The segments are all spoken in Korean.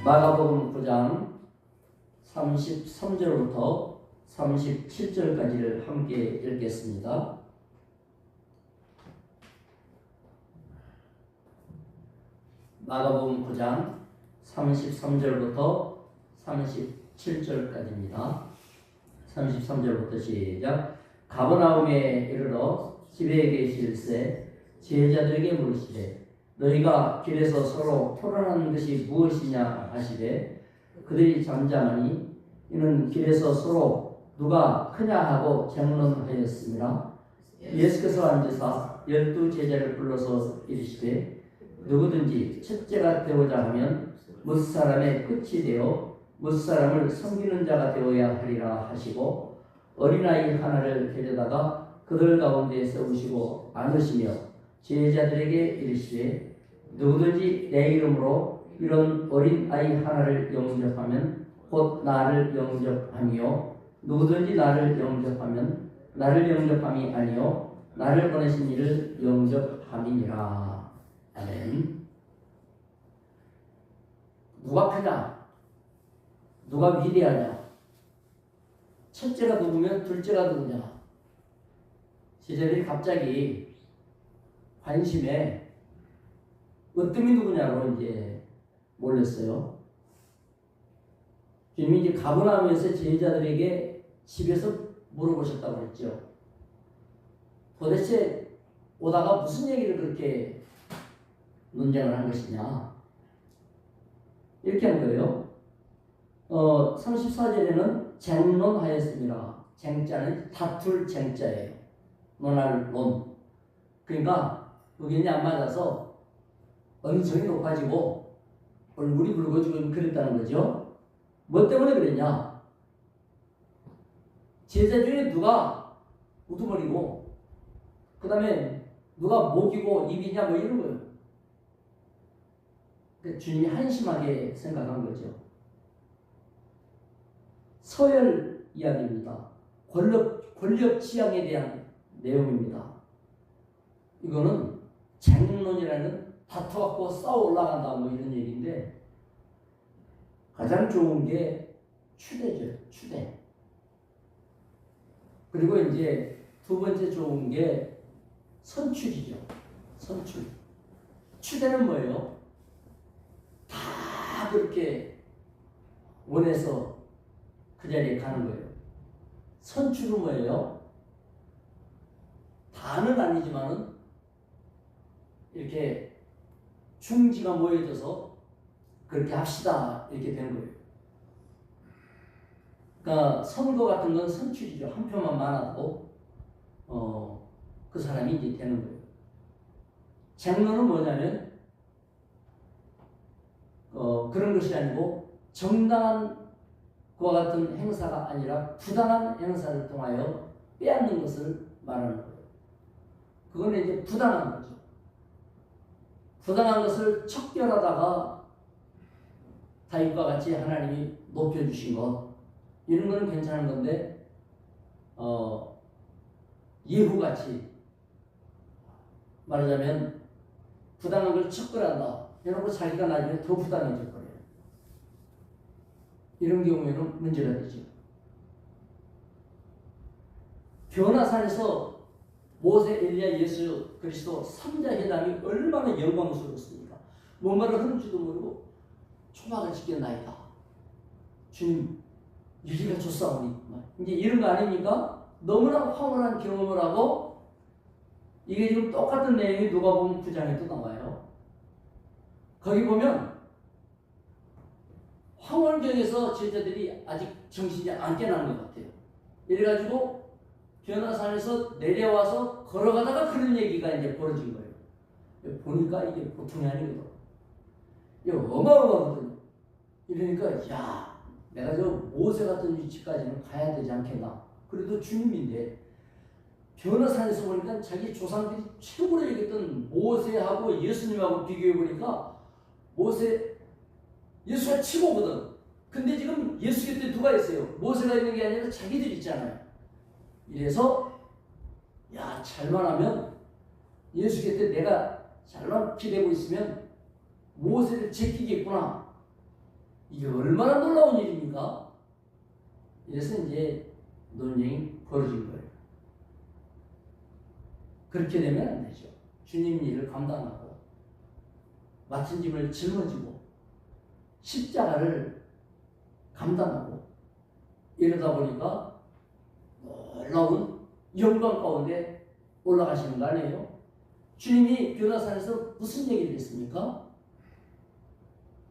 마가복음 9장 33절부터 37절까지를 함께 읽겠습니다. 마가복음 9장 33절부터 37절까지입니다. 33절부터 시작. 가버나움에 이르러 집에 계실새 제자들에게 물으시되 너희가 길에서 서로 토론하는 것이 무엇이냐 하시되 그들이 잠잠하니 이는 길에서 서로 누가 크냐 하고 쟁론하였습니다. 예수께서 앉으사 12 제자를 불러서 이르시되 누구든지 첫째가 되고자 하면 무사람의 끝이 되어 무사람을 섬기는 자가 되어야 하리라 하시고 어린아이 하나를 데려다가 그들 가운데 세우시고 안으시며 제자들에게 이르시되 누구든지 내 이름으로 이런 어린아이 하나를 영접하면 곧 나를 영접하며 누구든지 나를 영접하면 나를 영접함이 아니요 나를 보내신 이를 영접함이니라. 아멘. 누가 크냐? 누가 위대하냐? 첫째가 누구면 둘째가 누구냐? 제자들이 갑자기 관심에 으뜸이 누구냐로 이제 몰렸어요. 주님이 이제 가버나움에서 제자들에게 집에서 물어보셨다고 했죠. 도대체 오다가 무슨 얘기를 그렇게 논쟁을 한 것이냐? 이렇게 한 거예요. 34절에는 쟁론하였습니다. 쟁자는 다툴 쟁자예요. 논할 논. 그러니까 의견이 안 맞아서 언성이 높아지고 얼굴이 붉어지고 그랬다는 거죠. 뭐 때문에 그랬냐? 제자 중에 누가 우두머리고 그 다음에 누가 목이고 입이냐 뭐 이런 거예요. 그러니까 주님이 한심하게 생각한 거죠. 서열 이야기입니다. 권력 지향에 대한 내용입니다. 이거는 쟁론이라는 다투갖고 싸워 올라간다 뭐 이런 얘기인데 가장 좋은 게 추대죠. 추대. 그리고 이제 두 번째 좋은 게 선출이죠. 선출. 추대는 뭐예요? 다 그렇게 원해서 그 자리에 가는 거예요. 선출은 뭐예요? 다는 아니지만은 이렇게 중지가 모여져서 그렇게 합시다 이렇게 되는 거예요. 그러니까 선거 같은 건 선출이죠. 한 표만 많아도 그 사람이 이제 되는 거예요. 쟁론은 뭐냐면 그런 것이 아니고 정당한 그와 같은 행사가 아니라 부당한 행사를 통하여 빼앗는 것을 말하는 거예요. 그거는 이제 부당한 거죠. 부당한 것을 척결하다가 다윗과 같이 하나님이 높여주신 것 이런 거는 괜찮은 건데 예후같이 말하자면 부당한 걸 척결한다 해놓고 자기가 나중에 더 부당해질 거예요. 이런 경우에는 문제가 되죠. 변화산에서 모세, 엘리야, 예수 그리스도 3자 회담이 얼마나 영광스러웠습니까? 뭔 말을 하는지도 모르고 초막을 지켰나이다. 주님 유리가 좋사오니 이제 이런 거 아닙니까? 너무나 황홀한 경험을 하고 이게 지금 똑같은 내용이 누가복음 9장에도 나와요. 거기 보면 황홀경에서 제자들이 아직 정신이 안 깨난 것 같아요. 이래가지고 변화산에서 내려와서 걸어가다가 그런 얘기가 이제 벌어진 거예요. 보니까 이게 보통이 아니거든. 이게 어마어마하거든요. 이러니까 야 내가 저 모세 같은 위치까지는 가야 되지 않겠나. 그래도 주님인데 변화산에서 보니까 자기 조상들이 최고로 얘기했던 모세하고 예수님하고 비교해보니까 모세 예수가 최고거든. 근데 지금 예수 곁에 누가 있어요? 모세가 있는 게 아니라 자기들 있잖아요. 이래서 야 잘만 하면 예수 곁에 내가 잘만 기대고 있으면 모세를 제끼겠구나. 이게 얼마나 놀라운 일입니까? 이래서 이제 논쟁이 벌어진 거예요. 그렇게 되면 안 되죠. 주님 일을 감당하고 맡은 짐을 짊어지고 십자가를 감당하고 이러다 보니까 놀라운 영광 가운데 올라가시는 거 아니에요? 주님이 변화산에서 무슨 얘기를 했습니까?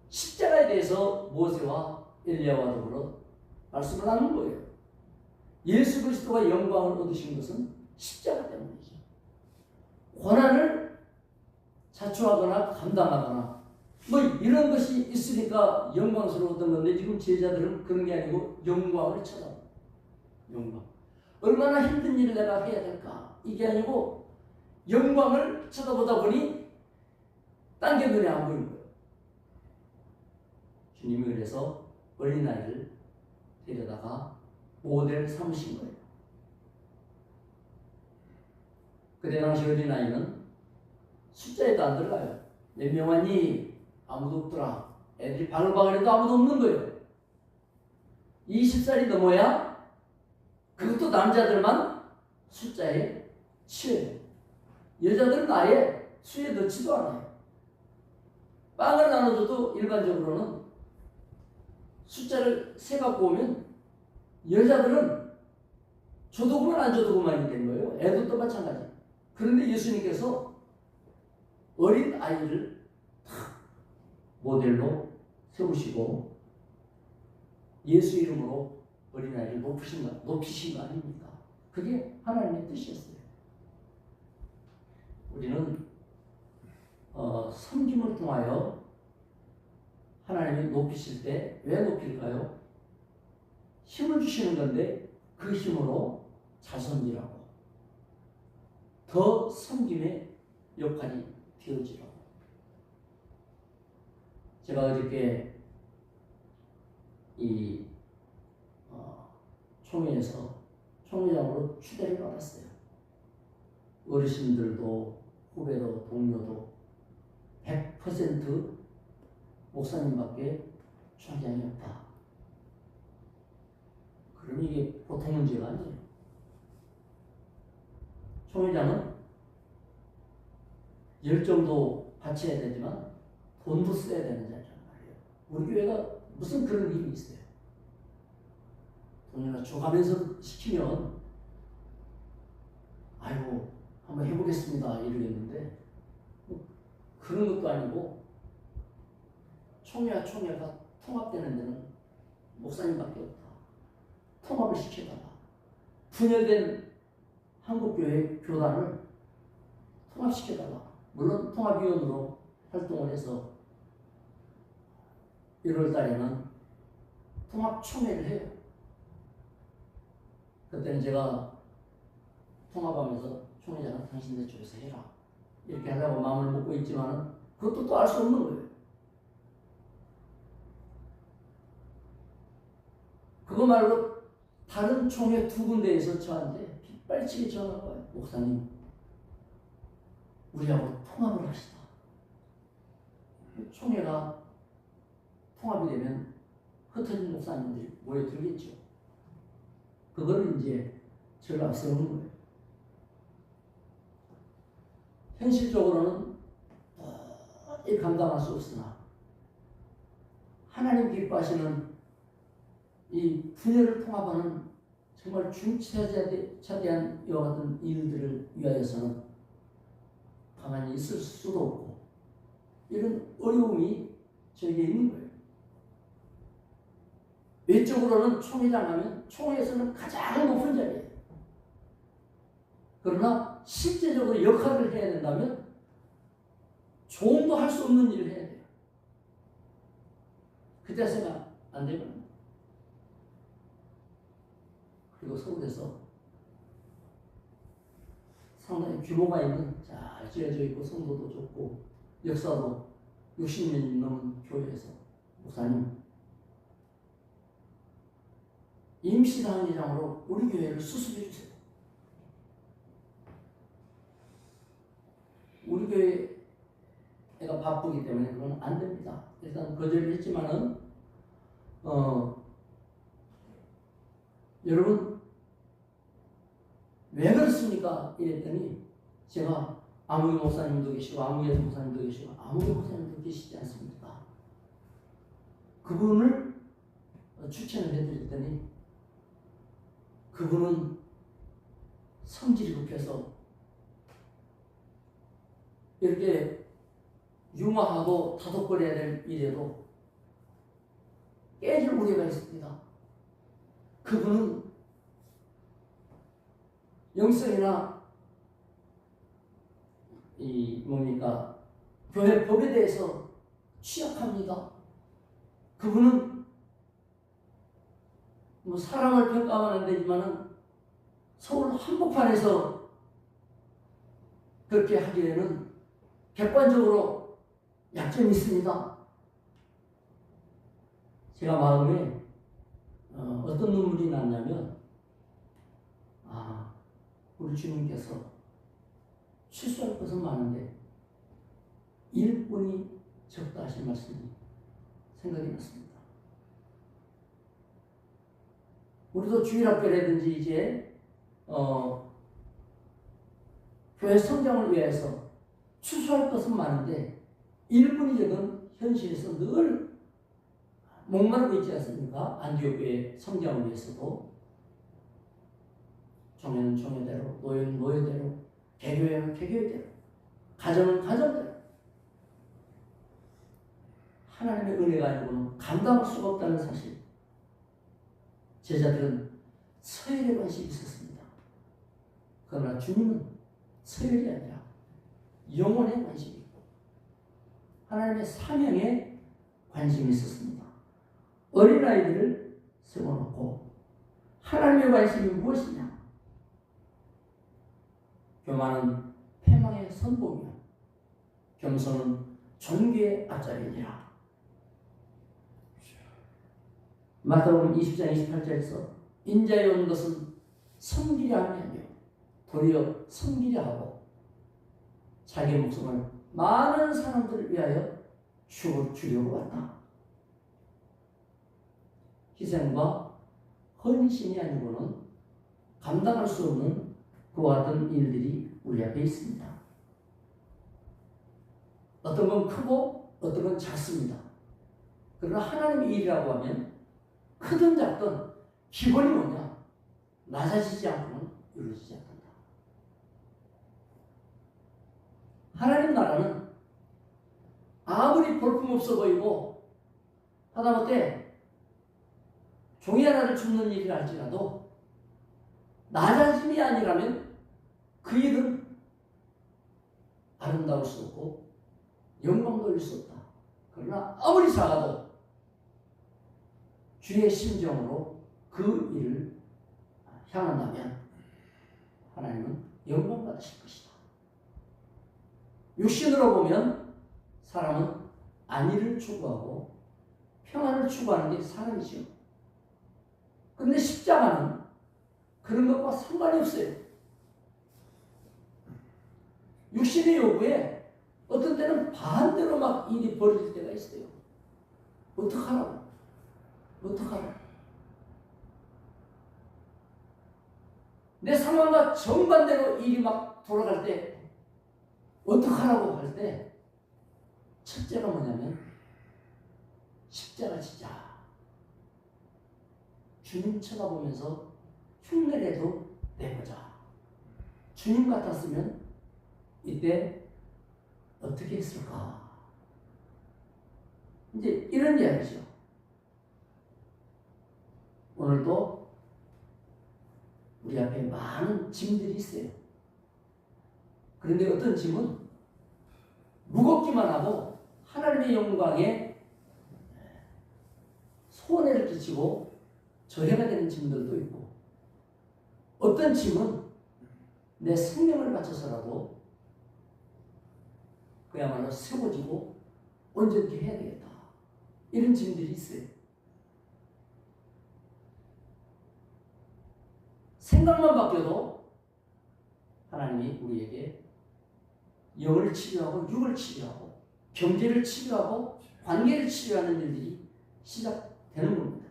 십자가에 대해서 모세와 엘리야와 더불어 말씀을 하는 거예요. 예수 그리스도가 영광을 얻으신 것은 십자가 때문이죠. 고난을 자초하거나 감당하거나 뭐 이런 것이 있으니까 영광스러웠던 건데 지금 제자들은 그런 게 아니고 영광을 쳐다봐요. 영광. 얼마나 힘든 일을 내가 해야 될까? 이게 아니고 영광을 쳐다보다 보니 딴 게 눈에 안 보이는 거예요. 주님이 그래서 어린아이를 데려다가 모델 삼으신 거예요. 그때 당시 어린아이는 숫자에도 안 들어가요. 몇 명 왔니? 아무도 없더라. 애들이 바글바글해도 아무도 없는 거예요. 20살이 넘어야 그것도 남자들만 숫자에 치여요. 여자들은 아예 수에 넣지도 않아요. 빵을 나눠줘도 일반적으로는 숫자를 세 갖고 오면 여자들은 줘도 그만 안 줘도 그만이 된 거예요. 애도 마찬가지. 그런데 예수님께서 어린 아이를 탁 모델로 세우시고 예수 이름으로 어린아이를 높이신 거 아닙니까? 그게 하나님의 뜻이었어요. 우리는 섬김을 통하여 하나님이 높이실 때 왜 높일까요? 힘을 주시는 건데 그 힘으로 잘 섬기라고, 더 섬김의 역할이 되어지라고. 제가 어저께 이 총회에서 총회장으로 추대를 받았어요. 어르신들도 후배도 동료도 100% 목사님밖에 총회장이 없다. 그럼 이게 보통 문제가 아니에요. 총회장은 열정도 바쳐야 되지만 돈도 써야 되는 자리란 말이에요. 우리 교회가 무슨 그런 일이 있어요. 돈이나 줘가면서 시키면 아이고 한번 해보겠습니다 이러겠는데 그런 것도 아니고 총회와 총회가 통합되는 데는 목사님밖에 없다. 통합을 시켜달라. 분열된 한국교회 교단을 통합시켜달라. 물론 통합위원으로 활동을 해서 1월 달에는 통합총회를 해요. 그때는 제가 통합하면서 총회장은 당신네 쪽에서 해라. 이렇게 하려고 마음을 먹고 있지만 그것도 또 알 수 없는 거예요. 그거 말고 다른 총회 2군데에서 저한테 빗발치게 전화가 와요. 목사님, 우리하고 통합을 합시다. 총회가 통합이 되면 흩어진 목사님들이 모여들겠죠. 그거를 이제 저를 앞세우는 거예요. 현실적으로는 도저히 감당할 수 없으나 하나님 기뻐하시는 이 분열을 통합하는 정말 중차대한 이와 같은 일들을 위하여서는 가만히 있을 수도 없고 이런 어려움이 저에게 있는 거예요. 외적으로는 총회장 하면 총회에서는 가장 높은 자리예요. 그러나 실제적으로 역할을 해야 된다면 조금도 할 수 없는 일을 해야 돼요. 그때서가 안 되면 그리고 서울에서 상당히 규모가 있는 잘 지어져 있고 성도도 좋고 역사도 60년이 넘은 교회에서 목사님 임시당회장으로 우리 교회를 수습해 주세요. 우리 교회가 바쁘기 때문에 그건 안 됩니다. 일단 거절을 했지만은 여러분 왜 그렇습니까? 이랬더니 제가 아무개 목사님도 계시고 아무개 목사님도 계시고 아무개 목사님도 계시지 않습니까? 그분을 추천을 해드렸더니 그분은 성질이 급해서 이렇게 융화하고 다독거려야 될 일에도 깨질 우려가 있습니다. 그분은 영성이나 교회 법에 대해서 취약합니다. 그분은 사람을 평가하면 안 되지만은 서울 한복판에서 그렇게 하기에는 객관적으로 약점이 있습니다. 제가 마음에 어떤 눈물이 났냐면 우리 주님께서 실수할 것은 많은데 일꾼이 적다 하신 말씀이 생각이 났습니다. 우리도 주일학교라든지 이제 교회 성장을 위해서 추수할 것은 많은데 일꾼이 적은 현실에서 늘 목마르고 있지 않습니까? 안디옥 교회 성장을 위해서도 종교는 종교대로, 노예는 노예대로, 개교회는 개교회대로, 가정은 가정대로 하나님의 은혜가 아니고는 감당할 수가 없다는 사실. 제자들은 서열에 관심이 있었습니다. 그러나 주님은 서열이 아니라 영혼에 관심이 있고 하나님의 사명에 관심이 있었습니다. 어린아이들을 세워놓고 하나님의 관심이 무엇이냐? 교만은 패망의 선봉이요 겸손은 존귀의 앞자리니라. 마태복음 20장 28절에서 인자에 온 것은 섬기려 함이 아니요 도리어 섬기려 하고 자기 목숨을 많은 사람들을 위하여 주려고 왔다. 희생과 헌신이 아니고는 감당할 수 없는 그와 같은 일들이 우리 앞에 있습니다. 어떤 건 크고 어떤 건 작습니다. 그러나 하나님의 일이라고 하면 크든 작든 기본이 뭐냐? 낮아지지 않고는 이루어지지 않는다. 하나님 나라는 아무리 볼품없어 보이고 하다못해 종이 하나를 줍는 일이 할지라도 낮아짐이 아니라면 그 일은 아름다울 수 없고 영광 돌릴 수 없다. 그러나 아무리 작아도 주의 심정으로 그 일을 향한다면 하나님은 영광 받으실 것이다. 육신으로 보면 사람은 안위를 추구하고 평안을 추구하는 게 사람이죠. 그런데 십자가는 그런 것과 상관이 없어요. 육신의 요구에 어떤 때는 반대로 막 일이 벌어질 때가 있어요. 어떡하라고? 내 상황과 정반대로 일이 막 돌아갈 때 어떡하라고 할 때 첫째가 뭐냐면 십자가 지자. 주님 쳐다보면서 흉내라도 내보자. 주님 같았으면 이때 어떻게 했을까? 이제 이런 이야기죠. 오늘도 우리 앞에 많은 짐들이 있어요. 그런데 어떤 짐은 무겁기만 하고 하나님의 영광에 손해를 끼치고 저해가 되는 짐들도 있고, 어떤 짐은 내 생명을 바쳐서라도 그야말로 세워지고 온전히 해야 되겠다. 이런 짐들이 있어요. 생각만 바뀌어도 하나님이 우리에게 영을 치료하고 육을 치료하고 경제를 치료하고 관계를 치료하는 일들이 시작될 되는 겁니다.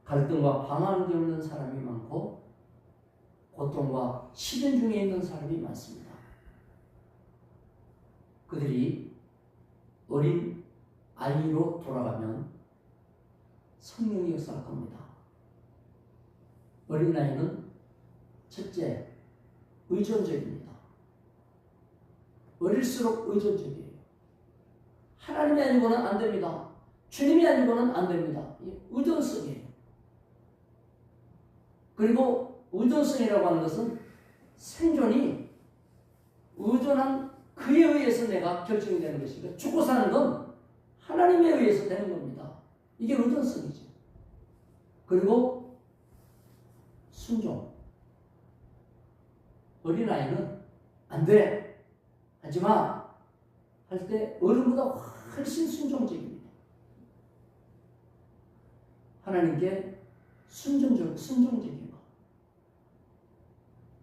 갈등과 방황이 없는 사람이 많고 고통과 시련 중에 있는 사람이 많습니다. 그들이 어린 아이로 돌아가면 성령이 역사할 겁니다. 어린아이는 첫째, 의존적입니다. 어릴수록 의존적이에요. 하나님이 아니고는 안 됩니다. 주님이 아니고는 안 됩니다. 의존성이에요. 그리고 의존성이라고 하는 것은 생존이 의존한 그에 의해서 내가 결정이 되는 것이고, 죽고 사는 건 하나님에 의해서 되는 겁니다. 이게 의존성이죠. 그리고 순종. 어린아이는 안 돼, 하지마 할 때 어른보다 훨씬 순종적입니다. 하나님께 순종적인 것.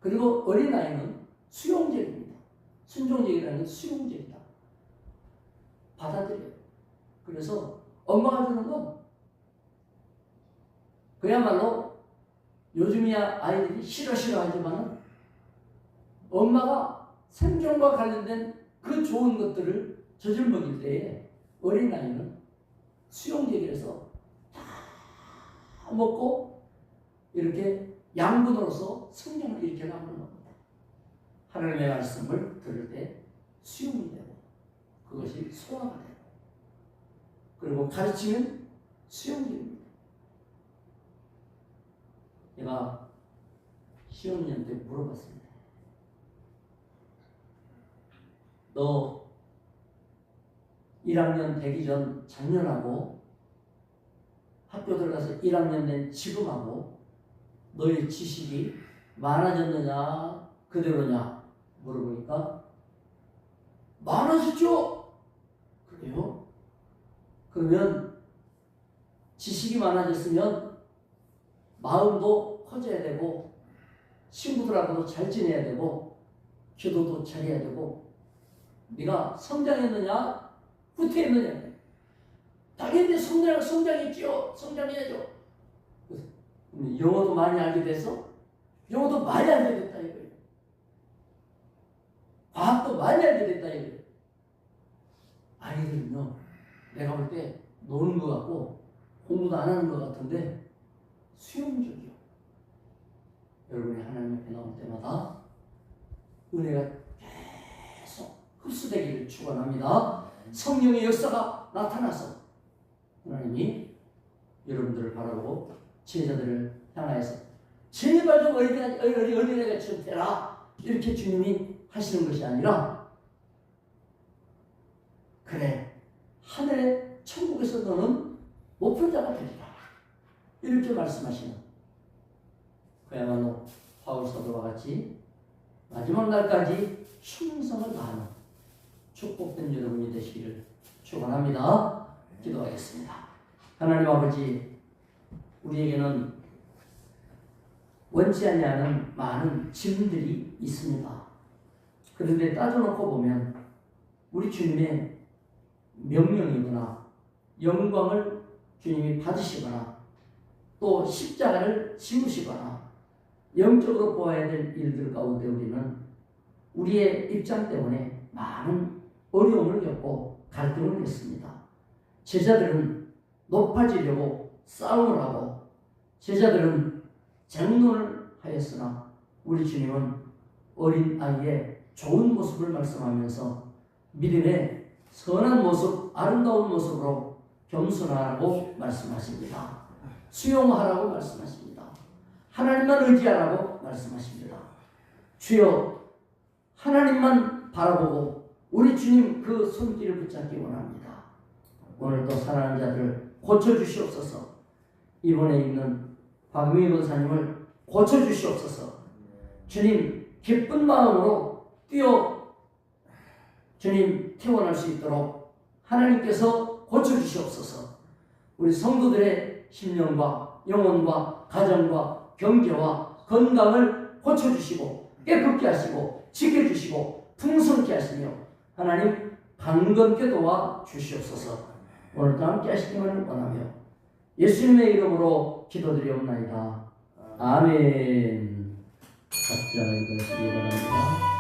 그리고 어린아이는 수용적입니다. 순종적이라는 건 수용적이다. 받아들여요. 그래서 엄마가 주는 건 그야말로 요즘이야 아이들이 싫어하지만 엄마가 생존과 관련된 그 좋은 것들을 젖을 먹일 때에 어린아이는 수용적이라서 다 먹고 이렇게 양분으로서 성령을 일으켜 나가는 겁니다. 하나님의 말씀을 들을 때 수용이 되고 그것이 소화가 되고, 그리고 가르치면 수용적입니다. 제가 시험년한테 물어봤습니다. 너 1학년 되기 전 작년하고 학교 들어가서 1학년 된 지금하고 너의 지식이 많아졌느냐 그대로냐 물어보니까 많아졌죠. 그래요? 그러면 지식이 많아졌으면 마음도 커져야 되고 친구들하고도 잘 지내야 되고 기도도 잘해야 되고, 네가 성장했느냐 후퇴했느냐. 당연히 성장했죠. 성장해야죠. 영어도 많이 알게 돼서 영어도 많이 알게 됐다 이거예요. 과학도 많이 알게 됐다 이거예요. 아이들은요, 내가 볼 때 노는 것 같고 공부도 안 하는 것 같은데 수용적이요. 여러분이 하나님 앞에 나올 때마다 은혜가 계속 흡수되기를 축원합니다. 성령의 역사가 나타나서 하나님이 여러분들을 바라보고 제자들을 향하여서 제발 좀 어린애가 좀 되라 이렇게 주님이 하시는 것이 아니라, 그래 하늘의 천국에서 너는 높은 자가 되리라 이렇게 말씀하시는, 그야말로 바울 사도와 같이 마지막 날까지 충성을 다하는 축복된 여러분이 되시기를 축원합니다. 기도하겠습니다. 하나님 아버지, 우리에게는 원치 아니하는 많은 짐들이 있습니다. 그런데 따져놓고 보면 우리 주님의 명령이거나 영광을 주님이 받으시거나 또 십자가를 지우시거나 영적으로 보아야 될 일들 가운데 우리는 우리의 입장 때문에 많은 어려움을 겪고 갈등을 했습니다. 제자들은 높아지려고 싸움을 하고 제자들은 쟁론을 하였으나 우리 주님은 어린 아이의 좋은 모습을 말씀하면서 믿음의 선한 모습, 아름다운 모습으로 겸손하라고 말씀하십니다. 수용하라고 말씀하십니다. 하나님만 의지하라고 말씀하십니다. 주여, 하나님만 바라보고 우리 주님 그 손길을 붙잡기 원합니다. 오늘도 사랑하는 자들을 고쳐주시옵소서. 이번에 있는 박명희 권사님을 고쳐주시옵소서. 주님 기쁜 마음으로 뛰어 주님 태어날 수 있도록 하나님께서 고쳐주시옵소서. 우리 성도들의 심령과 영혼과 가정과 경제와 건강을 고쳐주시고 깨끗게 하시고 지켜주시고 풍성케 하시며 하나님 강건케 도와 주시옵소서. 오늘도 함께 하시기를 원하며 예수님의 이름으로 기도드리옵나이다. 아멘. 각자 읽으시기 바랍니다.